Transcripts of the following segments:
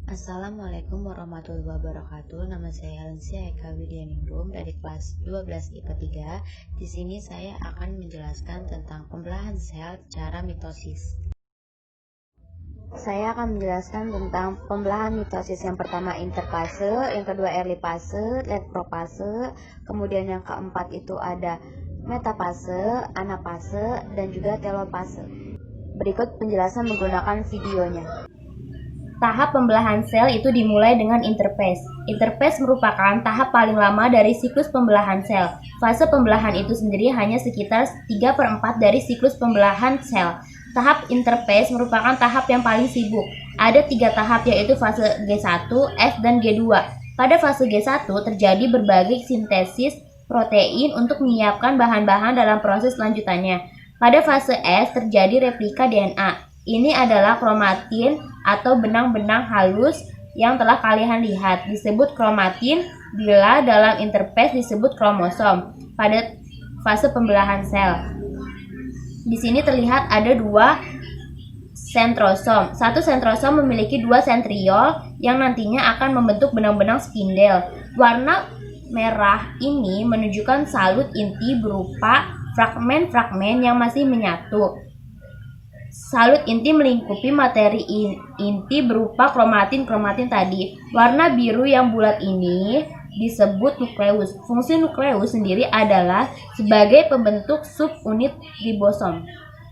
Assalamualaikum warahmatullahi wabarakatuh. Nama saya Helensia Eka Widianingrum dari kelas 12 IPA 3. Di sini saya akan menjelaskan tentang pembelahan sel secara mitosis. Saya akan menjelaskan tentang pembelahan mitosis. Yang pertama interfase, yang kedua erlipase, letpropase, kemudian yang keempat itu ada metafase, anafase, dan juga telopase. Berikut penjelasan menggunakan videonya. Tahap pembelahan sel itu dimulai dengan interfase. Interfase merupakan tahap paling lama dari siklus pembelahan sel. Fase pembelahan itu sendiri hanya sekitar 3/4 dari siklus pembelahan sel. Tahap interfase merupakan tahap yang paling sibuk. Ada 3 tahap, yaitu fase G1, S, dan G2. Pada fase G1 terjadi berbagai sintesis protein untuk menyiapkan bahan-bahan dalam proses lanjutannya. Pada fase S terjadi replika DNA. Ini adalah kromatin atau benang-benang halus yang telah kalian lihat. Disebut kromatin bila dalam interfase disebut kromosom pada fase pembelahan sel. Di sini terlihat ada 2 sentrosom. Satu sentrosom memiliki 2 sentriol yang nantinya akan membentuk benang-benang spindel. Warna merah ini menunjukkan salut inti berupa fragmen-fragmen yang masih menyatu. Salut inti melingkupi materi inti berupa kromatin-kromatin tadi. Warna biru yang bulat ini disebut nukleus. Fungsi nukleus sendiri adalah sebagai pembentuk subunit ribosom.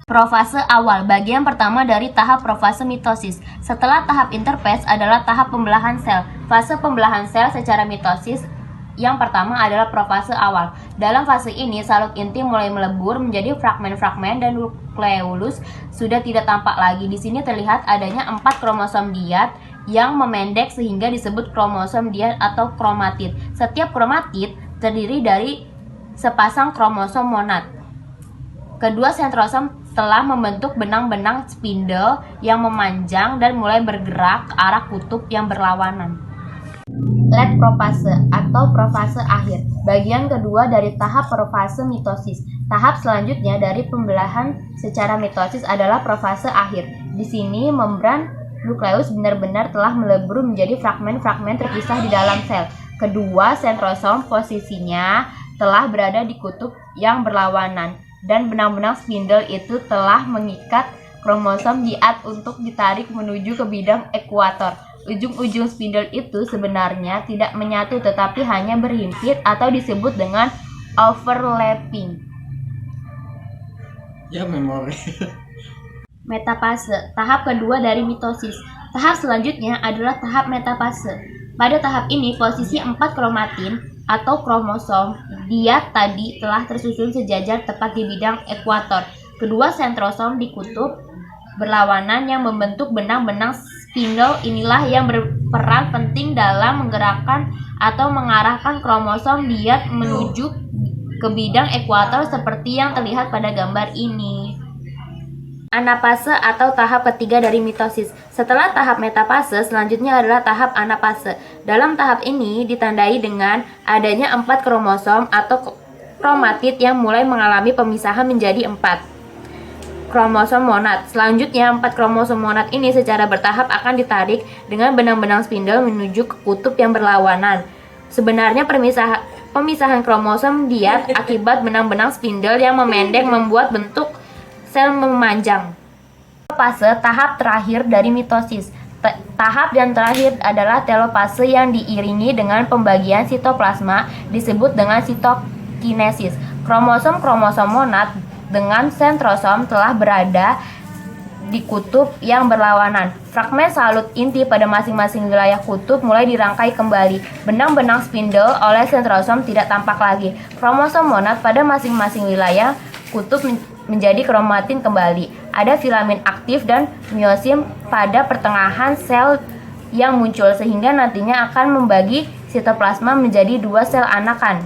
Profase awal, bagian pertama dari tahap profase mitosis. Setelah tahap interfase adalah tahap pembelahan sel. Fase pembelahan sel secara mitosis yang pertama adalah profase awal. Dalam fase ini, salut inti mulai melebur menjadi fragmen-fragmen dan nukleolus sudah tidak tampak lagi. Di sini terlihat adanya 4 kromosom diad yang memendek sehingga disebut kromosom diad atau kromatid. Setiap kromatid terdiri dari sepasang kromosom monad. Kedua sentrosom telah membentuk benang-benang spindel yang memanjang dan mulai bergerak ke arah kutub yang berlawanan. Letpropase atau profase akhir, bagian kedua dari tahap profase mitosis. Tahap selanjutnya dari pembelahan secara mitosis adalah profase akhir. Di sini membran nukleus benar-benar telah melebur menjadi fragmen-fragmen terpisah di dalam sel. Kedua sentrosom posisinya telah berada di kutub yang berlawanan dan benang-benang spindel itu telah mengikat kromosom diad untuk ditarik menuju ke bidang ekuator. Ujung-ujung spindel itu sebenarnya tidak menyatu tetapi hanya berhimpit atau disebut dengan overlapping. Ya, memori. Metafase, tahap kedua dari mitosis. Tahap selanjutnya adalah tahap metafase. Pada tahap ini posisi 4 kromatin atau kromosom diad tadi telah tersusun sejajar tepat di bidang ekuator. Kedua sentrosom di kutub berlawanan yang membentuk benang-benang spindel inilah yang berperan penting dalam menggerakkan atau mengarahkan kromosom diad menuju ke bidang ekuator seperti yang terlihat pada gambar ini. Anafase atau tahap ketiga dari mitosis. Setelah tahap metafase, selanjutnya adalah tahap anafase. Dalam tahap ini ditandai dengan adanya 4 kromosom atau kromatid yang mulai mengalami pemisahan menjadi 4 kromosom monad. Selanjutnya 4 kromosom monad ini secara bertahap akan ditarik dengan benang-benang spindel menuju ke kutub yang berlawanan. Sebenarnya pemisahan kromosom diad akibat benang-benang spindel yang memendek membuat bentuk sel memanjang. Fase tahap terakhir dari mitosis. Tahap yang terakhir adalah telopase yang diiringi dengan pembagian sitoplasma disebut dengan sitokinesis. Kromosom-kromosom monad dengan sentrosom telah berada di kutub yang berlawanan. Fragmen salut inti pada masing-masing wilayah kutub mulai dirangkai kembali. Benang-benang spindel oleh sentrosom tidak tampak lagi. Kromosom monad pada masing-masing wilayah kutub menjadi kromatin kembali. Ada filamen aktif dan miosim pada pertengahan sel yang muncul sehingga nantinya akan membagi sitoplasma menjadi 2 sel anakan.